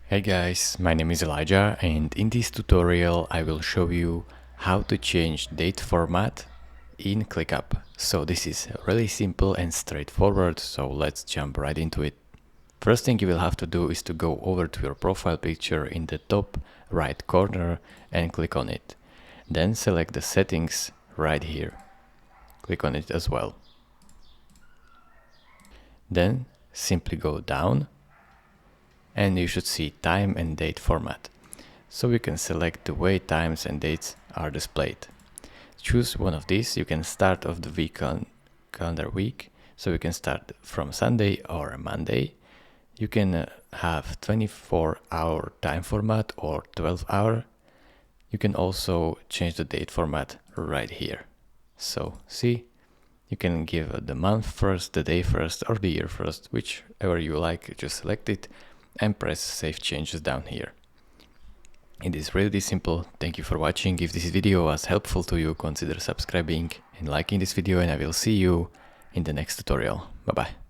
Hey guys, my name is Elijah, and in this tutorial I will show you how to change date format in ClickUp. So this is really simple and straightforward, so let's jump right into it. First thing you will have to do is to go over to your profile picture in the top right corner and click on it. Then select the settings right here. Click on it as well. Then simply go down and you should see time and date format. So you can select the way times and dates are displayed. Choose one of these. You can start of the week on calendar week. So you can start from Sunday or Monday. You can have 24-hour time format or 12-hour. You can also change the date format right here. So see, you can give the month first, the day first, or the year first, whichever you like. Just select it and press save changes down here. It is really simple. Thank you for watching. If this video was helpful to you, consider subscribing and liking this video, and I will see you in the next tutorial. Bye bye.